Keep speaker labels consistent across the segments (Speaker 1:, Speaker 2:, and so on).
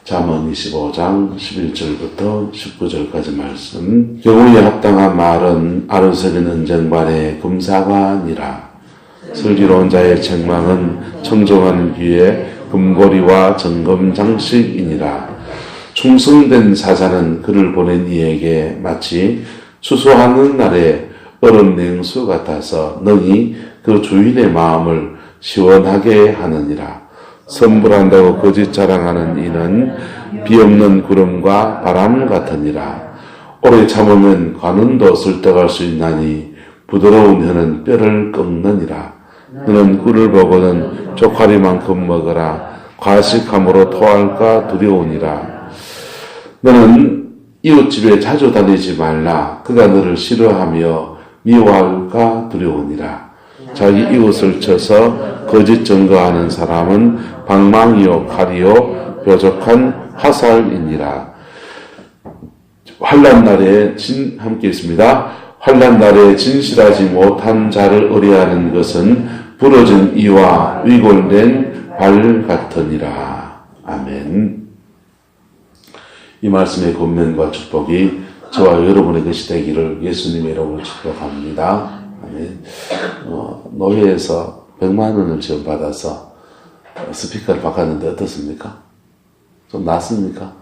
Speaker 1: 잠언 25장 11절부터 19절까지 말씀. 경우에 합당한 말은 아르세린 은쟁반의 금사관이라. 슬기로운 자의 책망은 청정한 귀에 금고리와 정금 장식이니라. 충성된 사자는 그를 보낸 이에게 마치 추수하는 날에 얼음 냉수 같아서 능히 그 주인의 마음을 시원하게 하느니라. 선불한다고 거짓 자랑하는 이는 비없는 구름과 바람 같으니라. 오래 참으면 관운도 설득할 수 있나니 부드러운 혀는 뼈를 꺾느니라. 너는 꿀을 보고는 쪽파리만큼 먹어라. 과식함으로 토할까 두려우니라. 너는 이웃집에 자주 다니지 말라. 그가 너를 싫어하며 미워할까 두려우니라. 자기 이웃을 쳐서 거짓 증거하는 사람은 방망이요 칼이요 뾰족한 화살이니라. 환난 날에 함께 있습니다. 환난 날에 진실하지 못한 자를 의뢰하는 것은 부러진 이와 위골된 발 같으니라. 아멘. 이 말씀의 권면과 축복이 저와 여러분의 것이 되기를 예수님의 이름으로 축복합니다. 아멘. 노회에서 100만 원을 지원받아서 스피커를 바꿨는데 어떻습니까? 좀 낫습니까?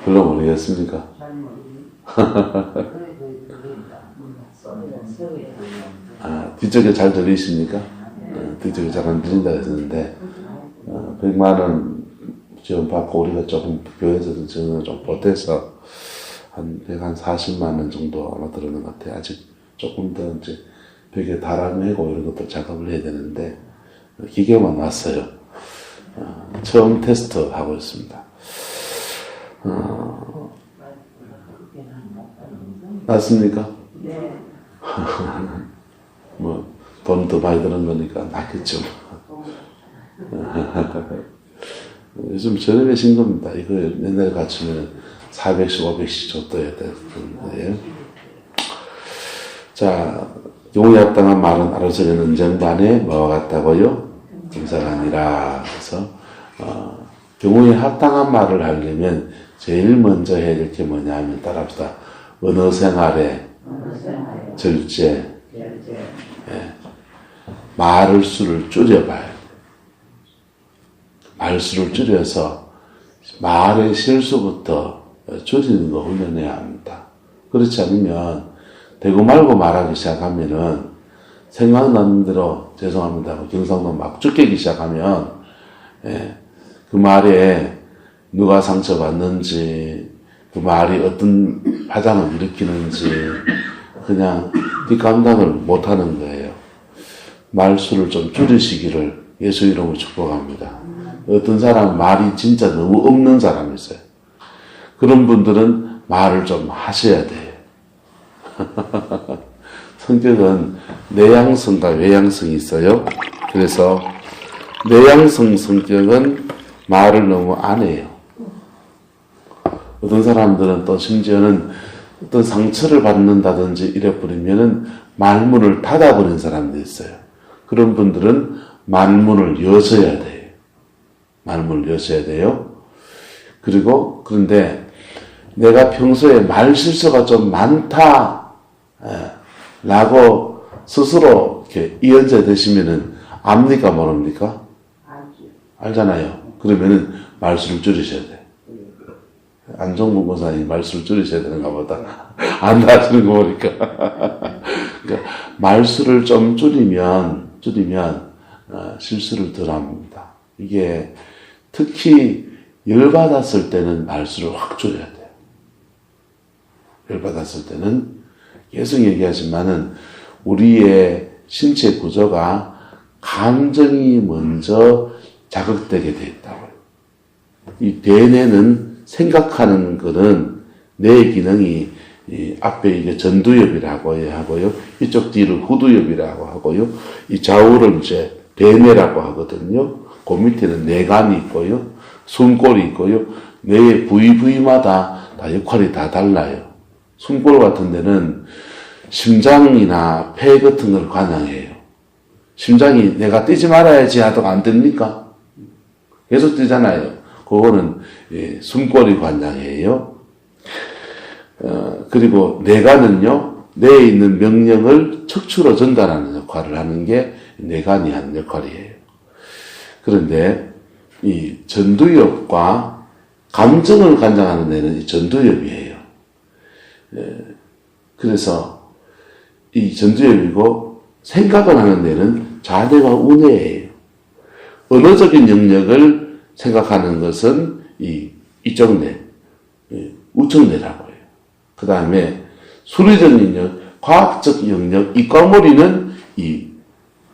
Speaker 1: 별로 모르겠습니까? 뒤쪽에 잘 들리십니까? 뒤쪽에 잘 안 들린다 했었는데 100만 원 지원받고 우리가 조금 교회에서 지원을 좀 보태서 한 40만 원 정도 아마 들어오는 것 같아요. 아직 조금 더 이제 벽에 달아내고 이런 것도 작업을 해야 되는데 기계만 왔어요. 처음 테스트 하고 있습니다. 맞습니까? 네. 뭐 돈 더 많이 드는 거니까 낫겠죠. 요즘 저렴해진 겁니다. 이거 옛날에 갖추면 400씩 500씩 줬어야 되는 거예요. 자, 경우에 합당한 말은 아르세린 은쟁반에 뭐와 같다고요? 금사관이라. 그래서 경우에 합당한 말을 하려면 제일 먼저 해야 될 게 뭐냐 하면 따라합시다. 언어 생활에 절제. 예. 말을 수를 줄여봐요. 말수를 줄여서 말의 실수부터 줄이는 거 훈련해야 합니다. 그렇지 않으면 대고 말고 말하기 시작하면은 생각나는 대로 죄송합니다. 경상도 막 쫓기기 시작하면 그 말에 누가 상처받는지 그 말이 어떤 파장을 일으키는지 그냥 뒷감당을 못하는 거예요. 말수를 좀 줄이시기를 예수 이름으로 축복합니다. 어떤 사람은 말이 진짜 너무 없는 사람이 있어요. 그런 분들은 말을 좀 하셔야 돼요. 성격은 내향성과 외향성이 있어요. 그래서 내향성 성격은 말을 너무 안 해요. 어떤 사람들은 또 심지어는 어떤 상처를 받는다든지 이래버리면은 말문을 닫아버린 사람도 있어요. 그런 분들은 말문을 여셔야 돼요. 말문을 여셔야 돼요. 그리고 그런데 내가 평소에 말 실수가 좀 많다 라고 스스로 이렇게 이연자 되시면은 압니까 모릅니까? 알잖아요. 그러면은 말수를 줄이셔야 돼. 안종문 권사님 말수를 줄이셔야 되는가 보다. 안 하시는 거 보니까. 그러니까 말수를 좀 줄이면 실수를 덜 합니다. 이게 특히 열받았을 때는 말수를 확 줄여야 돼요. 열받았을 때는 계속 얘기하지만은 우리의 신체 구조가 감정이 먼저 자극되게 돼 있다고요. 이 대뇌는 생각하는 거는 뇌 기능이 이 앞에 이게 전두엽이라고 하고요. 이쪽 뒤를 후두엽이라고 하고요. 이 좌우를 이제 대뇌라고 하거든요. 그 밑에는 뇌관이 있고요. 숨골이 있고요. 뇌의 부위마다 다 역할이 다 달라요. 숨골 같은 데는 심장이나 폐 같은 걸 관장해요. 심장이 내가 뛰지 말아야지 하다가 안 됩니까? 계속 뛰잖아요. 그거는 숨꼬리 관장이에요. 그리고 뇌관은요, 뇌에 있는 명령을 척추로 전달하는 역할을 하는 게 뇌관이 하는 역할이에요. 그런데 이 전두엽과 감정을 관장하는 뇌는 이 전두엽이에요. 그래서 이 전두엽이고 생각을 하는 뇌는 좌뇌와 우뇌예요. 언어적인 영역을 생각하는 것은 이쪽 뇌, 우측뇌라고 해요. 그 다음에 수리적 영역, 과학적 영역, 이과머리는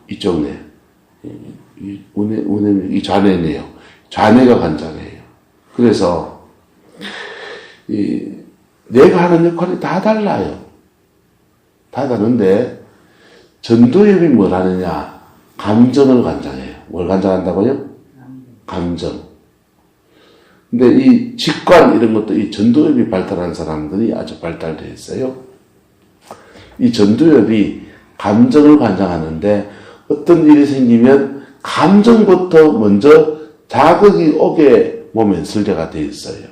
Speaker 1: 이쪽 뇌, 이 좌뇌네요. 좌뇌가 관장해요. 그래서 뇌가 하는 역할이 다 달라요. 다 다른데 전두엽이 뭘 하느냐? 감정을 관장해요. 뭘 관장한다고요? 감정. 근데 이 직관 이런 것도 이 전두엽이 발달한 사람들이 아주 발달되어 있어요. 이 전두엽이 감정을 관장하는데 어떤 일이 생기면 감정부터 먼저 자극이 오게 몸에 설계가 되어 있어요.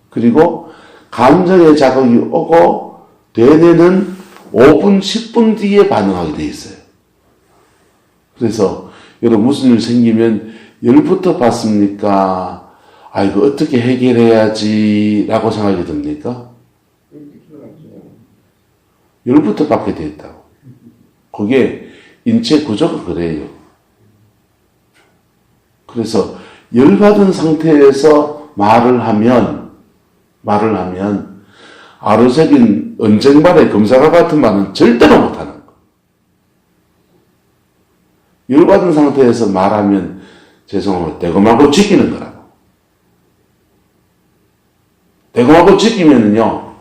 Speaker 1: 그리고 감정의 자극이 오고 뇌뇌는 5분, 10분 뒤에 반응하게 되어 있어요. 그래서 여러분 무슨 일 생기면 열부터 받습니까? 이거 어떻게 해결해야지 라고 생각이 듭니까? 열부터 받게 되어 있다고. 그게 인체 구조가 그래요. 그래서 열받은 상태에서 말을 하면 아로색인 언쟁반의 검사가 같은 말은 절대로 못하는 거. 열받은 상태에서 말하면 죄송합니다. 대검하고 지키는 거라고. 대검하고 지키면은요,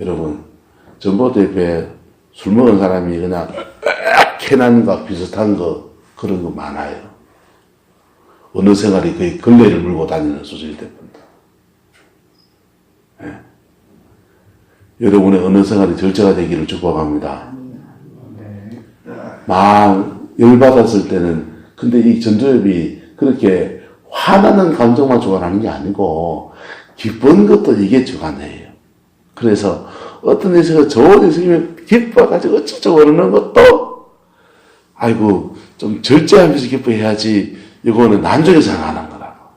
Speaker 1: 여러분, 전봇대에 술 먹은 사람이 그냥 캐난과 비슷한 거, 그런 거 많아요. 어느 생활이 거의 걸레를 물고 다니는 수준이 됩니다. 네. 여러분의 어느 생활이 절제가 되기를 축복합니다. 막 열받았을 때는, 근데 이 전두엽이 그렇게 화나는 감정만 주관하는 게 아니고 기쁜 것도 이게 주관해요. 그래서 어떤 일에서 좋은 일이 생기면 기뻐가지고 어쩌고 그러는 것도 아이고 좀 절제하면서 기뻐해야지, 이거는 난중에서 안 하는 거라고.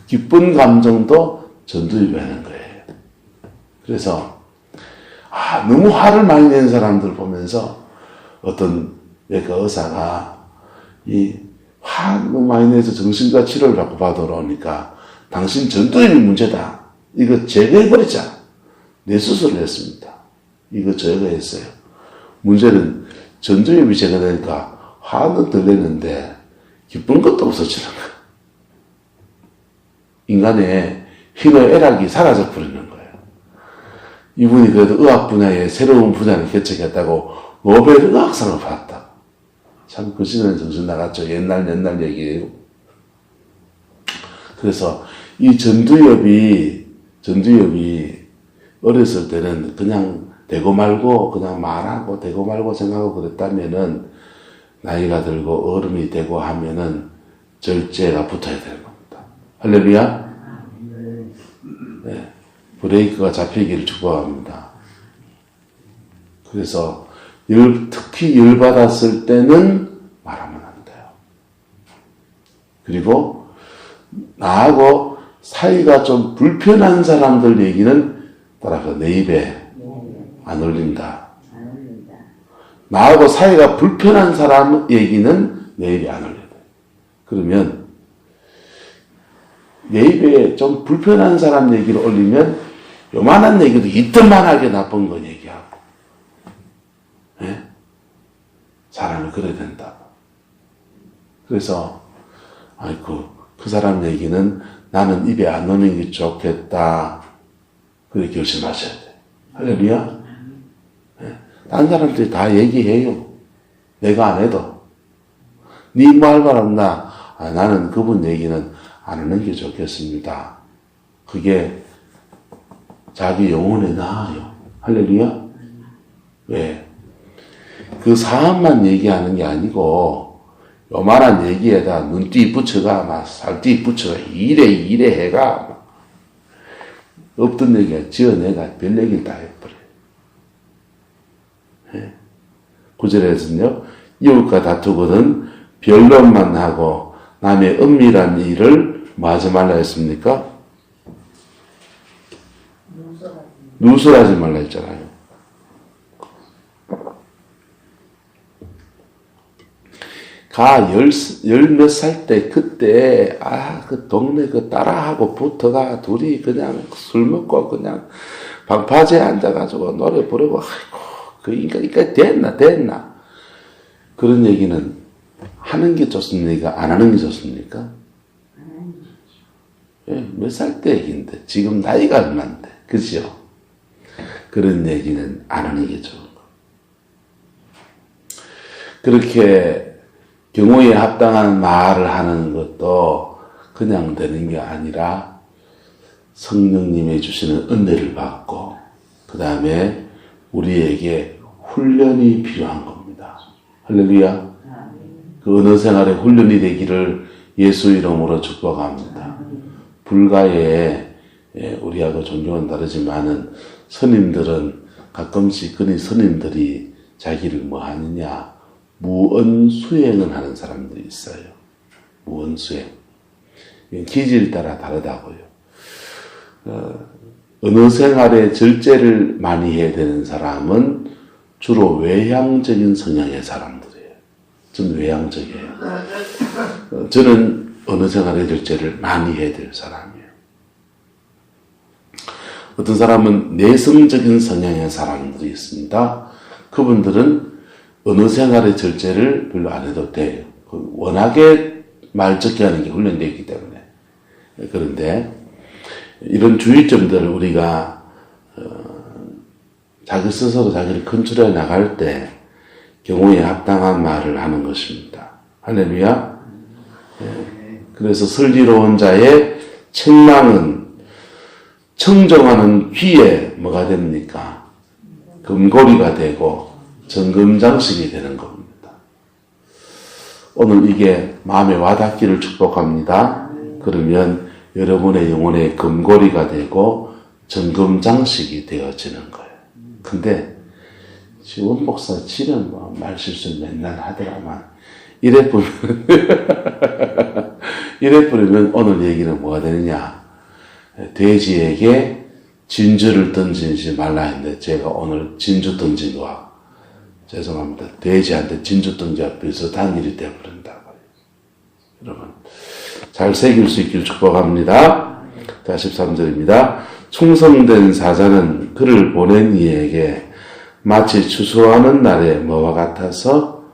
Speaker 1: 기쁜 감정도 전두엽이 하는 거예요. 그래서 너무 화를 많이 내는 사람들 보면서 어떤 의사가 화 너무 많이 내서 정신과 치료를 받고 받으러오니까 당신 전두엽이 문제다. 이거 제거해버리자. 뇌 수술을 했습니다. 이거 제거했어요. 문제는 전두엽이 제거되니까 화는 덜 내는데 기쁜 것도 없어지는 거야. 인간의 희노 애락이 사라져 버리는 거예요. 이분이 그래도 의학 분야에 새로운 분야를 개척했다고 노벨 의학상을 받았다. 참 그 시대는 정신 나갔죠. 옛날 얘기예요. 그래서 이 전두엽이 어렸을 때는 그냥 되고 말고 그냥 말하고 되고 말고 생각하고 그랬다면은 나이가 들고 어른이 되고 하면은 절제가 붙어야 되는 겁니다. 할렐루야. 네. 브레이크가 잡히기를 축복합니다. 그래서 특히 열받았을 때는 말하면 안 돼요. 그리고 나하고 사이가 좀 불편한 사람들 얘기는 따라서 내 입에 안 올린다. 나하고 사이가 불편한 사람 얘기는 내 입에 안 올린다. 그러면 내 입에 좀 불편한 사람 얘기를 올리면 요만한 얘기도 이때만하게 나쁜 거 얘기하고, 네? 사람이 그래야 된다. 그래서 그 사람 얘기는 나는 입에 안 넣는 게 좋겠다. 그렇게 결심하셔야 돼. 할렐루야. 네? 다른 사람들이 다 얘기해요. 내가 안 해도. 네 말 바란다. 나는 그분 얘기는 안 하는 게 좋겠습니다. 그게 자기 영혼에 나아요. 할렐루야. 왜? 그 사안만 얘기하는 게 아니고 요만한 얘기에다 눈띠 붙여가, 막 살띠 붙여가, 이래 해가, 막 없던 얘기가 지어내가 별 얘기를 다 해버려요. 예. 9절에서는요, 이웃과 다투거든 변론만 하고 남의 은밀한 일을 뭐 하지 말라 했습니까? 누설하지 말라 했잖아요. 열 몇 살 때, 그때, 그 동네 그 딸아하고 붙어가 둘이 그냥 술 먹고 그냥 방파제에 앉아가지고 노래 부르고, 아이고, 그 인간이 됐나. 그런 얘기는 하는 게 좋습니까? 안 하는 게 좋습니까? 예, 몇 살 때 얘기인데, 지금 나이가 얼마인데, 그죠? 그런 얘기는 안 하는 게 좋은 거. 그렇게 경우에 합당한 말을 하는 것도 그냥 되는 게 아니라 성령님이 주시는 은혜를 받고 그 다음에 우리에게 훈련이 필요한 겁니다. 할렐루야. 그 언어 생활의 훈련이 되기를 예수 이름으로 축복합니다. 불가에 우리하고 존중은 다르지만은 스님들은 가끔씩 그니 스님들이 자기를 뭐 하느냐 무언수행을 하는 사람들이 있어요. 무언수행. 기질 따라 다르다고요. 언어 생활에 절제를 많이 해야 되는 사람은 주로 외향적인 성향의 사람들이에요. 저는 외향적이에요. 저는 언어 생활의 절제를 많이 해야 될 사람이에요. 어떤 사람은 내성적인 성향의 사람들이 있습니다. 그분들은 언어 생활의 절제를 별로 안 해도 돼요. 워낙에 말 적게 하는 게 훈련되어 있기 때문에. 그런데 이런 주의점들을 우리가 자기 스스로 자기를 컨트롤해 나갈 때 경우에 합당한 말을 하는 것입니다. 할렐루야. 그래서 슬기로운 자의 책망은 청정하는 귀에 뭐가 됩니까? 금고리가 되고 정금장식이 되는 겁니다. 오늘 이게 마음에 와닿기를 축복합니다. 그러면 여러분의 영혼의 금고리가 되고 정금장식이 되어지는 거예요. 근데 지원 목사 지는 뭐 말실수 맨날 하더라만 이래 뿌리면 오늘 얘기는 뭐가 되느냐? 돼지에게 진주를 던지지 말라 했는데 제가 오늘 진주 던진 거와 죄송합니다. 돼지한테 진주 던지와 비슷한 일이 되어버린다고요. 여러분 잘 새길 수 있기를 축복합니다. 자 13절입니다. 충성된 사자는 그를 보낸 이에게 마치 추수하는 날에 뭐와 같아서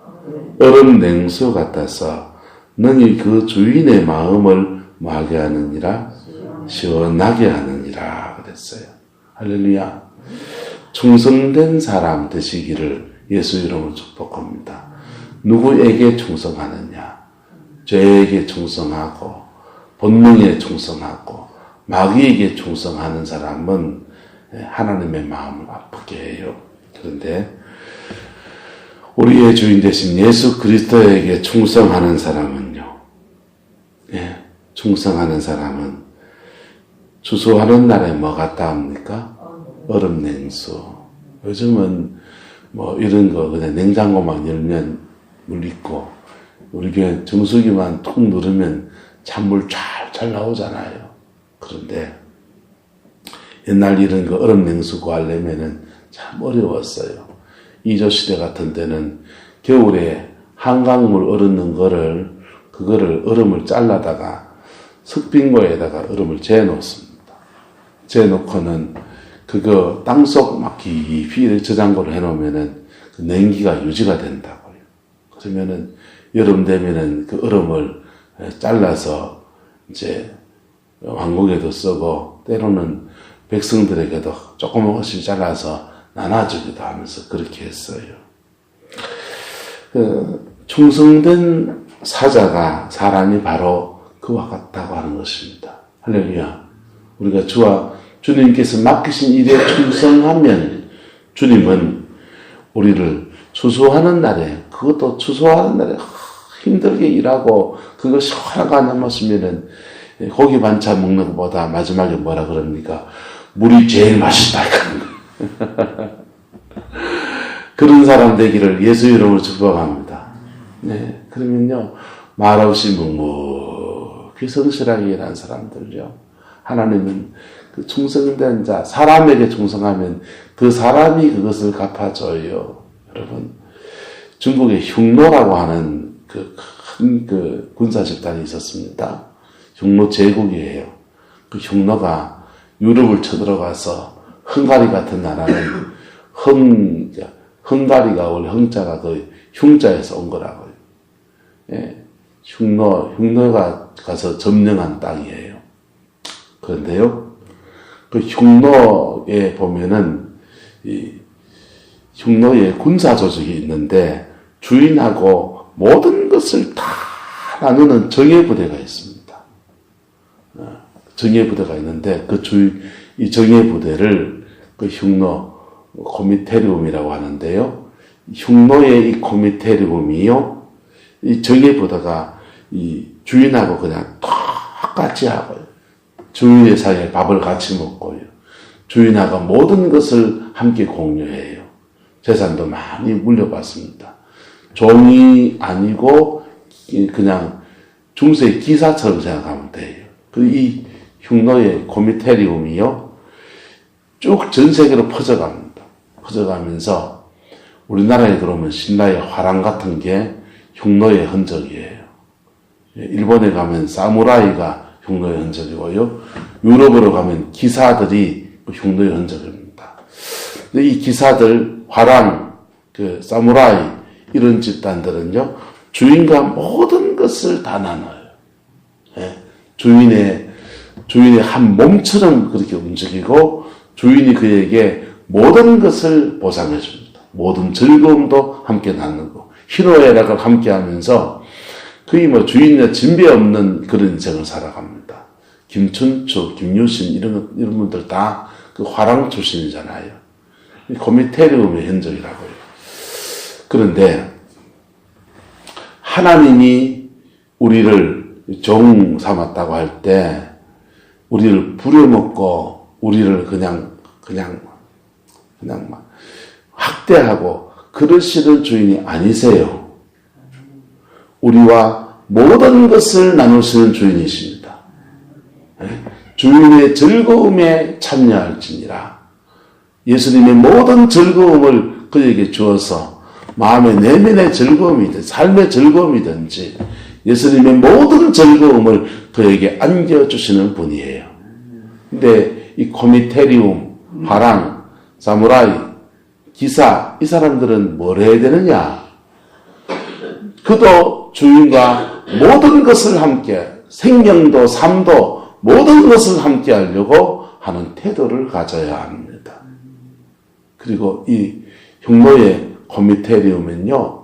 Speaker 1: 얼음 냉수 같아서 능히 그 주인의 마음을 뭐하게 하느니라 시원하게 하느니라 그랬어요. 할렐루야. 충성된 사람 되시기를 예수 이름으로 축복합니다. 누구에게 충성하느냐? 죄에게 충성하고 본능에 충성하고 마귀에게 충성하는 사람은 하나님의 마음을 아프게 해요. 그런데 우리의 주인 되신 예수 그리스도에게 충성하는 사람은요. 충성하는 사람은 추수하는 날에 뭐 같다 합니까? 얼음 냉수. 요즘은 뭐 이런 거 그냥 냉장고만 열면 물 있고 우리 교회 정수기만 툭 누르면 찬물 잘 나오잖아요. 그런데 옛날 이런 거 얼음 냉수 구하려면은 참 어려웠어요. 이조시대 같은 때는 겨울에 한강물 얼었는 그거를 얼음을 잘라다가 석빙고에다가 얼음을 재놓습니다. 재놓고는 그거 땅속 막 깊이 저장고를 해놓으면은 그 냉기가 유지가 된다고요. 그러면은 여름 되면은 그 얼음을 잘라서 이제 왕국에도 쓰고 때로는 백성들에게도 조그맣게 잘라서 나눠주기도 하면서 그렇게 했어요. 충성된 사자가 사람이 바로 그와 같다고 하는 것입니다. 할렐루야. 우리가 주님께서 맡기신 일에 충성하면 주님은 우리를 추수하는 날에 그것도 추수하는 날에 힘들게 일하고 그거 시원하게 안 먹으면은 고기 반찬 먹는 것보다 마지막에 뭐라 그럽니까? 물이 제일 맛있다. 그런 사람 되기를 예수 이름으로 축복합니다. 네, 그러면요, 말없이 묵묵히 성실하게 일하는 사람들요, 하나님은 그 충성된 자, 사람에게 충성하면 그 사람이 그것을 갚아줘요. 여러분, 중국에 흉노라고 하는 그 큰 그 군사 집단이 있었습니다. 흉노 제국이에요. 그 흉노가 유럽을 쳐들어가서 헝가리 같은 나라는 헝가리가 원래 헝자가 그 흉자에서 온 거라고요. 예, 흉노가 가서 점령한 땅이에요. 그런데요, 그 흉노에 보면은 이 흉노에 군사 조직이 있는데 주인하고 모든 것을 다 나누는 정예부대가 있습니다. 정예부대가 있는데 이 정예부대를 그 흉노 코미테리움이라고 하는데요. 흉노의 이 코미테리움이요, 이 정예부대가 이 주인하고 그냥 똑같이 하고요. 주인의 사이에 밥을 같이 먹고요. 주인하고 모든 것을 함께 공유해요. 재산도 많이 물려받습니다. 종이 아니고 그냥 중세의 기사처럼 생각하면 돼요. 이 흉노의 코미테리움이요, 쭉 전 세계로 퍼져갑니다. 퍼져가면서 우리나라에 들어오면 신라의 화랑 같은 게 흉노의 흔적이에요. 일본에 가면 사무라이가 흉노의 흔적이고요. 유럽으로 가면 기사들이 흉노의 흔적입니다. 근데 이 기사들, 화랑, 그 사무라이 이런 집단들은요, 주인과 모든 것을 다 나눠요. 예, 주인의 한 몸처럼 그렇게 움직이고 주인이 그에게 모든 것을 보상해 줍니다. 모든 즐거움도 함께 나누고 희노애락을 함께 하면서 거의 뭐 주인의 진배 없는 그런 인생을 살아갑니다. 김춘추, 김유신 이런 분들 다 그 화랑 출신이잖아요. 코미테리움의 흔적이라고요. 그런데 하나님이 우리를 종 삼았다고 할 때 우리를 부려먹고 우리를 그냥 막 학대하고 그러시는 주인이 아니세요. 우리와 모든 것을 나누시는 주인이십니다. 주인의 즐거움에 참여할지니라. 예수님의 모든 즐거움을 그에게 주어서 마음의 내면의 즐거움이든 삶의 즐거움이든지 예수님의 모든 즐거움을 그에게 안겨주시는 분이에요. 근데 이 코미테리움, 화랑, 사무라이, 기사, 이 사람들은 뭘 해야 되느냐? 그도 주인과 모든 것을 함께, 생명도 삶도 모든 것을 함께 하려고 하는 태도를 가져야 합니다. 그리고 이 흉노의 코미테리움은요,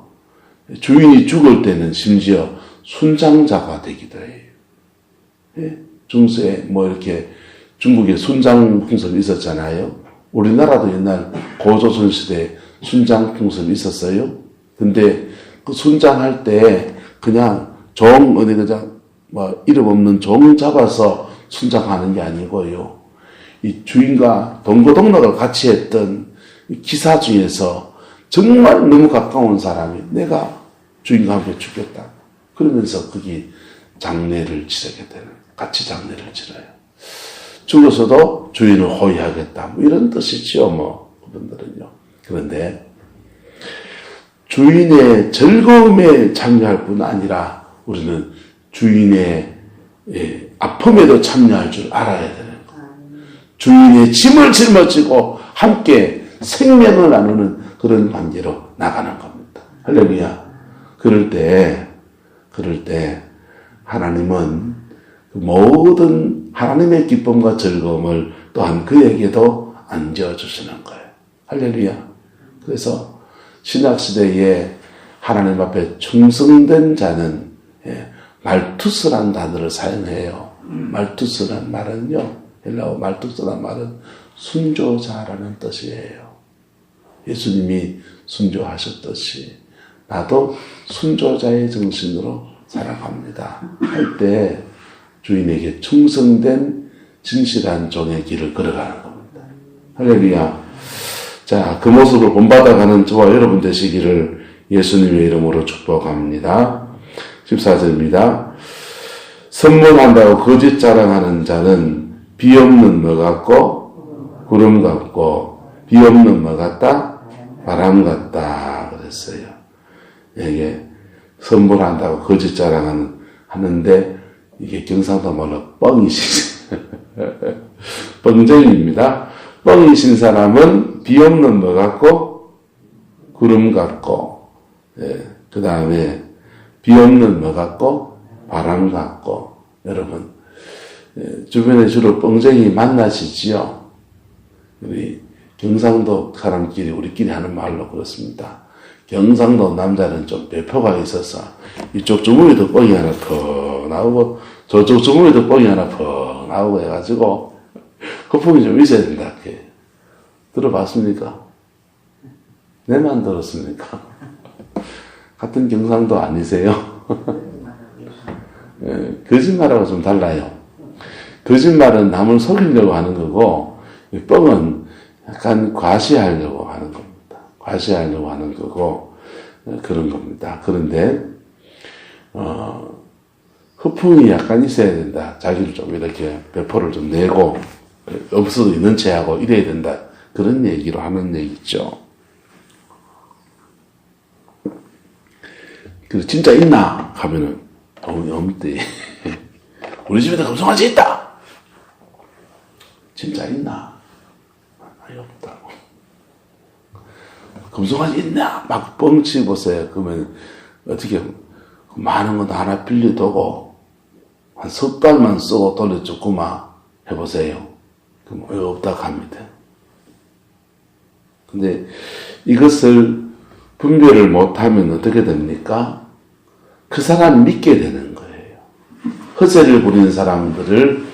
Speaker 1: 주인이 죽을 때는 심지어 순장자가 되기도 해요. 예? 중세에 뭐 이렇게 중국에 순장 풍습이 있었잖아요. 우리나라도 옛날 고조선 시대에 순장 풍습이 있었어요. 근데 그 순장할 때 그냥 어디 그냥 뭐 이름 없는 종 잡아서 순장하는 게 아니고요. 이 주인과 동거동락을 같이 했던 기사 중에서 정말 너무 가까운 사람이 내가 주인과 함께 죽겠다. 그러면서 거기 장례를 치르게 되는, 같이 장례를 치러요. 죽어서도 주인을 호위하겠다. 뭐 이런 뜻이죠, 뭐, 그분들은요. 그런데 주인의 즐거움에 참여할 뿐 아니라 우리는 주인의 아픔에도 참여할 줄 알아야 되는 거예요. 주인의 짐을 짊어지고 함께 생명을 나누는 그런 관계로 나가는 겁니다. 할렐루야. 그럴 때 하나님은 모든 하나님의 기쁨과 즐거움을 또한 그에게도 안겨주시는 거예요. 할렐루야. 그래서 신약시대에 하나님 앞에 충성된 자는 말투스란 단어를 사용해요. 말투스란 말은요, 헬라어 말투스란 말은 순조자라는 뜻이에요. 예수님이 순조하셨듯이 나도 순조자의 정신으로 살아갑니다. 할 때 주인에게 충성된 진실한 종의 길을 걸어가는 겁니다. 할렐루야. 자, 그 모습을 본받아가는 저와 여러분 되시기를 예수님의 이름으로 축복합니다. 14절입니다. 선문한다고 거짓 자랑하는 자는 비 없는 뭐 같고 구름 같고 비 없는 뭐 같다? 바람 같다 그랬어요. 이게 선문한다고 거짓 자랑하는데 이게 경상도 말로 뻥이시죠. 뻥쟁이입니다. 뻥이신 사람은 비 없는 뭐 같고 구름 같고 그 다음에 비 없는 뭐 같고 바람 같고 여러분 주변에 주로 뻥쟁이 만나시지요? 우리 경상도 사람끼리 우리끼리 하는 말로 그렇습니다. 경상도 남자는 좀 배포가 있어서 이쪽 주머니도 뻥이 하나 더 나오고 저쪽 주머니도 뻥이 하나 더 나오고 해가지고 거품이 좀 있어야 된다. 들어봤습니까? 내만 들었습니까? 같은 경상도 아니세요? 거짓말하고 좀 달라요. 거짓말은 남을 속이려고 하는 거고 뻥은 약간 과시하려고 하는 겁니다. 과시하려고 하는 거고 그런 겁니다. 그런데 허풍이 약간 있어야 된다. 자기를 좀 이렇게 배포를 좀 내고 없어도 있는 체하고 이래야 된다. 그런 얘기로 하는 얘기죠. 그래서 진짜 있나 하면은 없대. 우리 집에도 금송아지 있다. 진짜 있나? 아니 없다고. 금송아지 있나? 막 뻥치 보세요. 그러면 어떻게 많은 건 하나 빌려두고 한 석 달만 쓰고 돌려줬구만 해보세요. 그럼 없다고 합니다. 근데 이것을 분별을 못하면 어떻게 됩니까? 그 사람 믿게 되는 거예요. 허세를 부리는 사람들을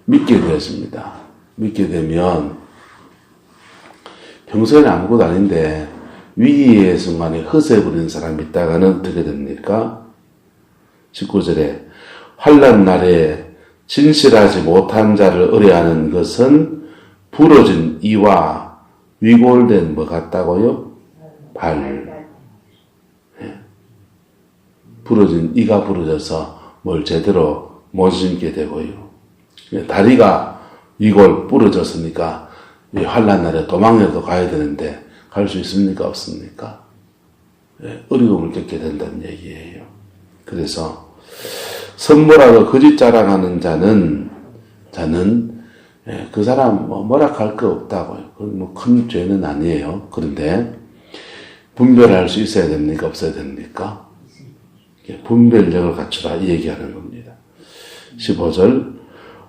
Speaker 1: 믿게 되었습니다. 믿게 되면 평소에는 아무것도 아닌데 위기의 순간에 허세 부리는 사람이 있다가는 어떻게 됩니까? 19절에 환난 날에 진실하지 못한 자를 의뢰하는 것은 부러진 이와 위골된 뭐 같다고요? 발. 부러진 이가 부러져서 뭘 제대로 못 신게 되고요. 다리가 위골 부러졌으니까 환난 날에 도망이라도 가야 되는데 갈 수 있습니까? 없습니까? 어려움을 겪게 된다는 얘기예요. 그래서 선물하고 거짓 자랑하는 자는 그 사람 뭐라 할 거 없다고요. 뭐 큰 죄는 아니에요. 그런데 분별할 수 있어야 됩니까? 없어야 됩니까? 분별력을 갖추라 이 얘기하는 겁니다. 15절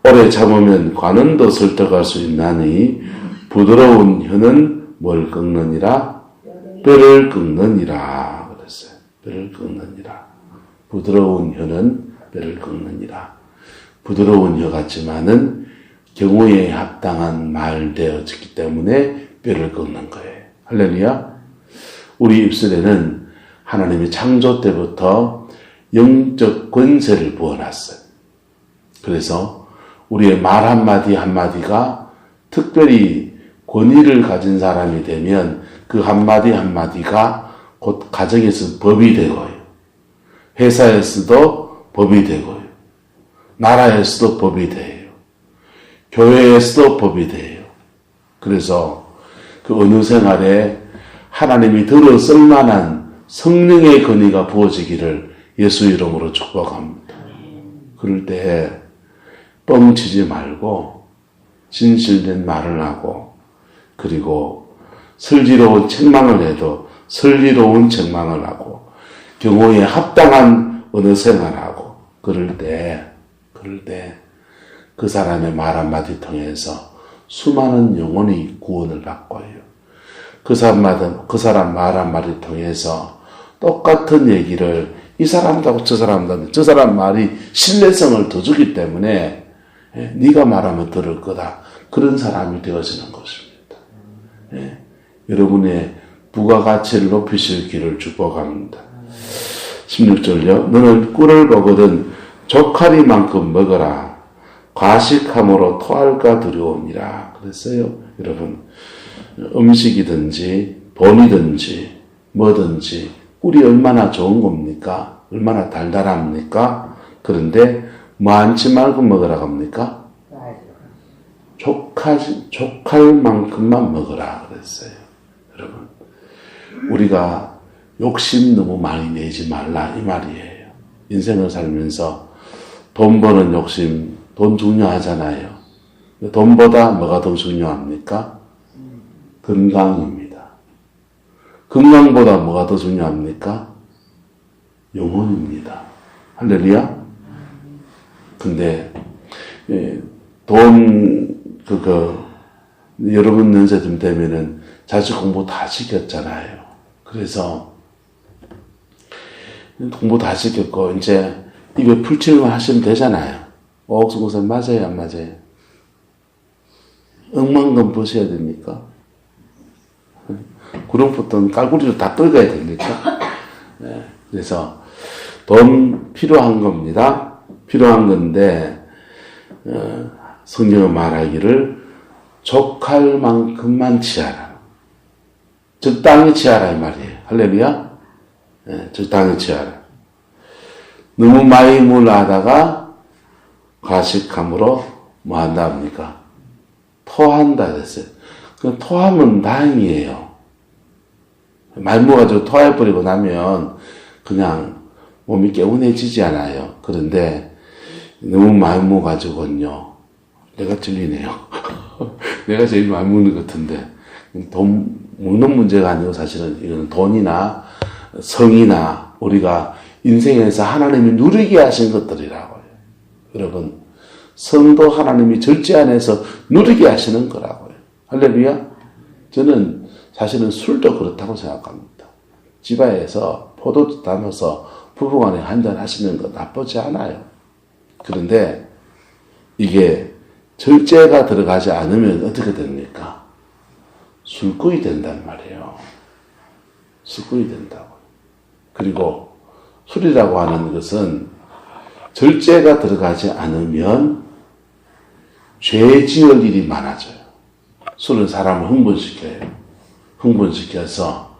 Speaker 1: 오래 참으면 관원도 설득할 수 있나니 부드러운 혀는 뭘 꺾느니라? 뼈를 꺾느니라 그랬어요. 뼈를 꺾느니라. 부드러운 혀는 뼈를 꺾느니라. 부드러운 혀 같지만은 경우에 합당한 말 되어졌기 때문에 뼈를 꺾는 거예요. 할렐루야. 우리 입술에는 하나님이 창조 때부터 영적 권세를 부어놨어요. 그래서 우리의 말 한마디 한마디가 특별히 권위를 가진 사람이 되면 그 한마디 한마디가 곧 가정에서 법이 되고요. 회사에서도 법이 되고요. 나라에서도 법이 돼요. 교회에서도 법이 돼요. 그래서 그 어느 생활에 하나님이 들어 쓸만한 성령의 권위가 부어지기를 예수 이름으로 축복합니다. 그럴 때 뻥치지 말고 진실된 말을 하고 그리고 슬기로운 책망을 해도 슬기로운 책망을 하고 경호에 합당한 언어 생활하고 그럴 때 그 사람의 말 한마디 통해서 수많은 영혼이 구원을 받고요. 그 사람 말 한마디 통해서 똑같은 얘기를 이 사람도 하고 저 사람도 하고 저 사람 말이 신뢰성을 더 주기 때문에 네가 말하면 들을 거다. 그런 사람이 되어지는 것입니다. 여러분의 부가가치를 높이실 길을 축복합니다. 16절요. 너는 꿀을 먹거든 족하리만큼 먹어라. 과식함으로 토할까 두려우니라. 그랬어요. 여러분, 음식이든지 돈이든지 뭐든지 꿀이 얼마나 좋은 겁니까? 얼마나 달달합니까? 그런데 많지만큼 먹으라 합니까? 족할 만큼만 먹으라 그랬어요. 여러분, 우리가 욕심 너무 많이 내지 말라 이 말이에요. 인생을 살면서 돈 버는 욕심, 돈 중요하잖아요. 돈보다 뭐가 더 중요합니까? 건강입니다. 건강보다 뭐가 더 중요합니까? 영혼입니다. 할렐루야. 근데 여러분 연세쯤 되면은 자식 공부 다 시켰잖아요. 그래서 공부 다 시켰고 이제 입에 풀칠만 하시면 되잖아요. 옥수수선 맞아요, 안 맞아요? 억만금 버셔야 됩니까? 구름부터 깔구리로 다 긁어야 됩니까? 네, 그래서 돈 필요한 겁니다. 필요한 건데 성경은 말하기를 족할 만큼만 취하라. 적당히 취하라 이 말이에요. 할렐루야. 네, 적당히 취하라. 너무 많이 몰라하다가 과식함으로 뭐 한다 합니까? 토한다 그랬어요. 그 토하면 다행이에요. 말 먹어가지고 토해버리고 나면 그냥 몸이 개운해지지 않아요. 그런데 너무 많이 먹어가지고는요. 내가 틀리네요. 내가 제일 많이 먹는 것 같은데 돈 먹는 문제가 아니고 사실은 이거는 돈이나 성이나 우리가 인생에서 하나님이 누리게 하신 것들이라고요. 여러분, 성도 하나님이 절제 안에서 누리게 하시는 거라고요. 할렐루야. 저는 사실은 술도 그렇다고 생각합니다. 집안에서 포도 담아서 부부간에 한잔 하시는 거 나쁘지 않아요. 그런데 이게 절제가 들어가지 않으면 어떻게 됩니까? 술꾼이 된단 말이에요. 술꾼이 된다고. 그리고 술이라고 하는 것은 절제가 들어가지 않으면 죄 지을 일이 많아져요. 술은 사람을 흥분시켜요. 흥분시켜서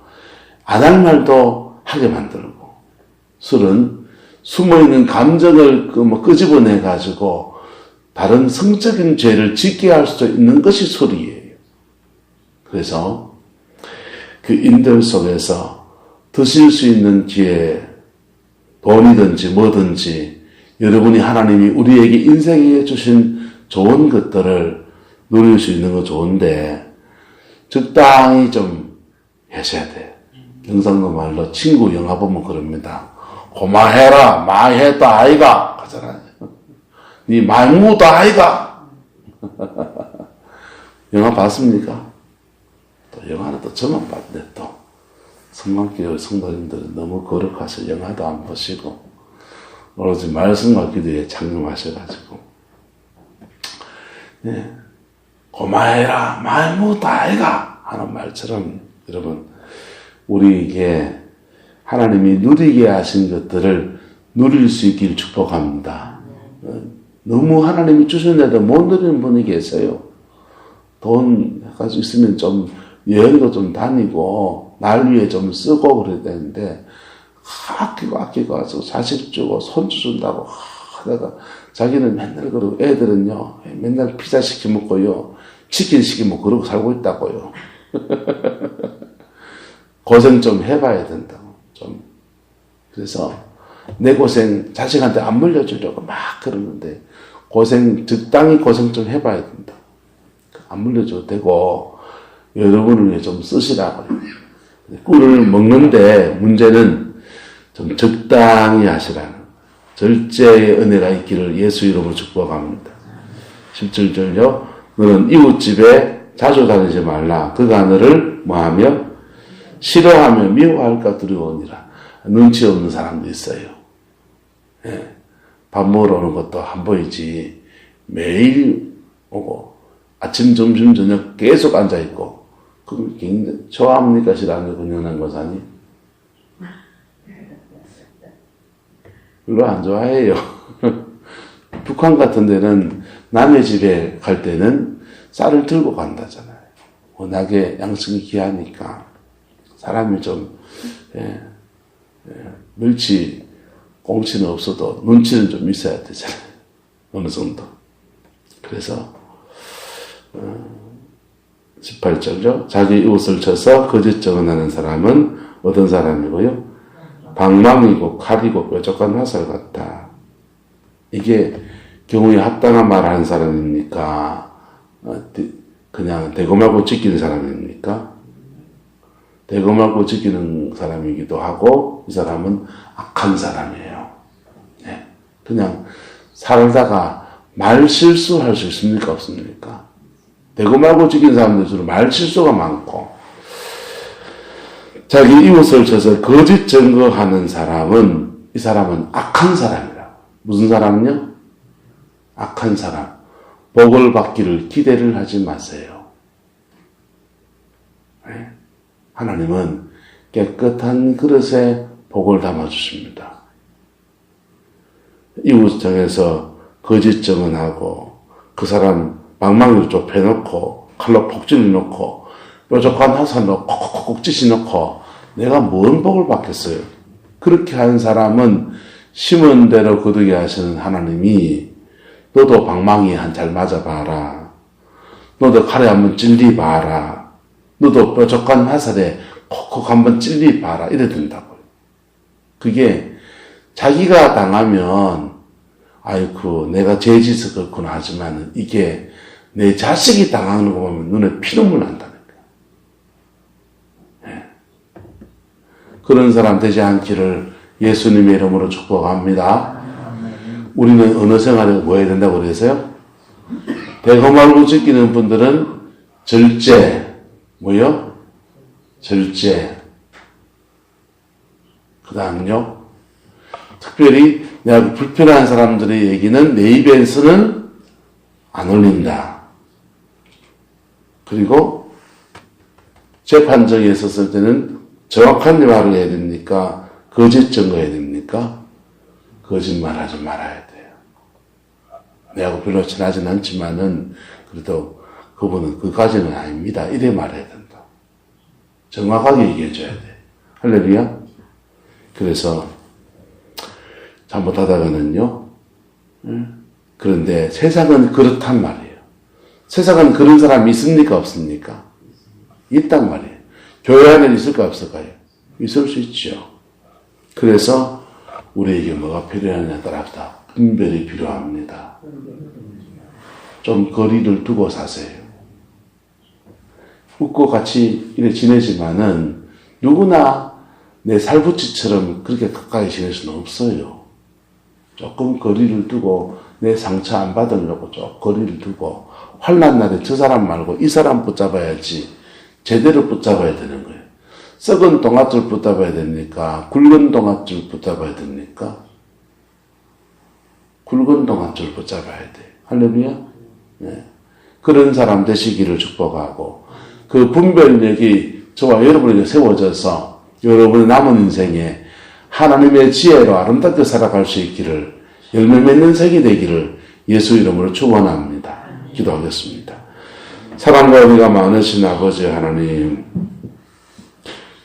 Speaker 1: 안 할 말도 하게 만들고, 술은 숨어있는 감정을 끄집어내가지고 다른 성적인 죄를 짓게 할 수도 있는 것이 술이에요. 그래서 그 인들 속에서 드실 수 있는 기회, 돈이든지 뭐든지 여러분이 하나님이 우리에게 인생에 주신 좋은 것들을 누릴 수 있는 건 좋은데 적당히 좀 하셔야 돼. 경상도 말로 친구 영화 보면 그럽니다. 고마해라 마했다 아이가 하잖아요. 니 말무다 아이가. 영화 봤습니까? 또 영화는 또 저만 봤는데 또 성만교회 성도님들은 너무 거룩하셔 영화도 안 보시고 오로지 말씀과 기도에 장념하셔가지고 네. 고마해라 말무다 아이가 하는 말처럼 여러분 우리에게 하나님이 누리게 하신 것들을 누릴 수 있기를 축복합니다. 너무 하나님이 주셨는데도 못 누리는 분이 계세요. 돈 가지고 있으면 좀 여행도 좀 다니고 날 위해 좀 쓰고 그래야 되는데 아끼고 와서 자식 주고 손주 준다고 하다가 자기는 맨날 그러고 애들은요 맨날 피자 시켜 먹고요 치킨 시켜 먹고 그러고 살고 있다고요. 고생 좀 해봐야 된다고 좀. 그래서 내 고생 자식한테 안 물려주려고 막 그러는데 적당히 고생 좀 해봐야 된다. 안 물려줘도 되고 여러분을 위해 좀 쓰시라고요. 꿀을 먹는데 문제는 좀 적당히 하시라는 절제의 은혜가 있기를 예수 이름으로 축복합니다. 17절요. 너는 이웃집에 자주 다니지 말라. 그가 너를 뭐하며 싫어하며 미워할까 두려우니라. 눈치 없는 사람도 있어요. 예. 밥 먹으러 오는 것도 한 번이지 매일 오고 아침 점심 저녁 계속 앉아있고 그럼 굉장히 좋아합니까? 싫어합니까? 권영란 권사님? 별로 안 좋아해요. 북한 같은 데는 남의 집에 갈 때는 쌀을 들고 간다잖아요. 워낙에 양식이 귀하니까 사람이 좀 멸치 꽁치는 없어도 눈치는 좀 있어야 되잖아요. 어느 정도. 그래서 18절요. 자기 이웃을 쳐서 거짓 증언하는 사람은 어떤 사람이고요? 방망이고 칼이고 뾰족한 화살 같다. 이게 경우에 합당한 말 하는 사람입니까? 그냥 대고 말고 지키는 사람입니까? 대고 말고 지키는 사람이기도 하고 이 사람은 악한 사람이에요. 네. 그냥 살다가 말 실수할 수 있습니까? 없습니까? 대고 말고 지키는 사람들 주로 말 실수가 많고 자기 이웃을 쳐서 거짓 증거하는 사람은 이 사람은 악한 사람이라. 무슨 사람은요? 악한 사람. 복을 받기를 기대를 하지 마세요. 네? 하나님은 깨끗한 그릇에 복을 담아주십니다. 이웃 정에서 거짓 증언하고 그 사람 방망이로 좁혀놓고 칼로 폭 찔러놓고 뾰족한 화살로 콕콕콕 찢어놓고 내가 뭔 복을 받겠어요. 그렇게 하는 사람은 심은 대로 거두게 하시는 하나님이 너도 방망이 한 잘 맞아봐라. 너도 칼에 한번 찔리봐라. 너도 뾰족한 화살에 콕콕 한번 찔리봐라. 이래 된다고요. 그게 자기가 당하면 아이고 내가 죄짓어 그렇구나 하지만 이게 내 자식이 당하는 거 보면 눈에 피눈물 난다니까. 네. 그런 사람 되지 않기를 예수님의 이름으로 축복합니다. 우리는 언어 생활에 뭐 해야 된다고 그러세요? 대고 말고 지키는 분들은 절제, 뭐요? 절제. 그 다음요. 특별히 내가 불편한 사람들의 얘기는 내 입에서는 안 올린다. 그리고 재판정에 있었을 때는 정확한 말을 해야 됩니까? 거짓 증거해야 됩니까? 거짓말 하지 말아야 돼요. 내하고 별로 친하진 않지만은 그래도 그분은 그까지는 아닙니다. 이래 말해야 된다. 정확하게 얘기해줘야 돼. 할렐루야. 그래서 잘못하다가는요. 그런데 세상은 그렇단 말이에요. 세상은 그런 사람이 있습니까? 없습니까? 있단 말이에요. 교회 안에 있을까? 없을까요? 있을 수 있죠. 그래서 우리에게 뭐가 필요하냐에 따라서 분별이 필요합니다. 좀 거리를 두고 사세요. 웃고 같이 이렇게 지내지만은 누구나 내 살부치처럼 그렇게 가까이 지낼 수는 없어요. 조금 거리를 두고 내 상처 안 받으려고 조금 거리를 두고 환난 날에 저 사람 말고 이 사람 붙잡아야지 제대로 붙잡아야 되는 거예요. 썩은 동아줄 붙잡아야 됩니까? 굵은 동아줄 붙잡아야 됩니까? 굵은 동아줄 붙잡아야 돼. 할렐루야. 네. 그런 사람 되시기를 축복하고 그 분별력이 저와 여러분에게 세워져서 여러분의 남은 인생에 하나님의 지혜로 아름답게 살아갈 수 있기를 열매 맺는 생이 되기를 예수 이름으로 축원합니다. 기도하겠습니다. 사랑과 은혜가 많으신 아버지 하나님,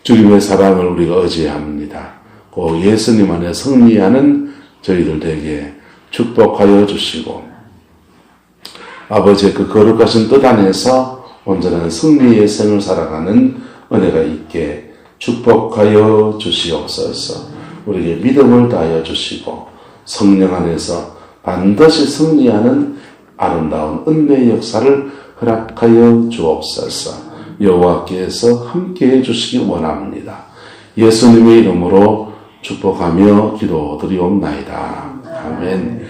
Speaker 1: 주님의 사랑을 우리가 의지합니다. 그 예수님 안에 승리하는 저희들 되게 축복하여 주시고 아버지의 그 거룩하신 뜻 안에서 온전한 승리의 생을 살아가는 은혜가 있게 축복하여 주시옵소서. 우리에게 믿음을 다하여 주시고 성령 안에서 반드시 승리하는 아름다운 은혜의 역사를 허락하여 주옵소서. 여호와께서 함께해 주시기 원합니다. 예수님의 이름으로 축복하며 기도드리옵나이다. 아멘.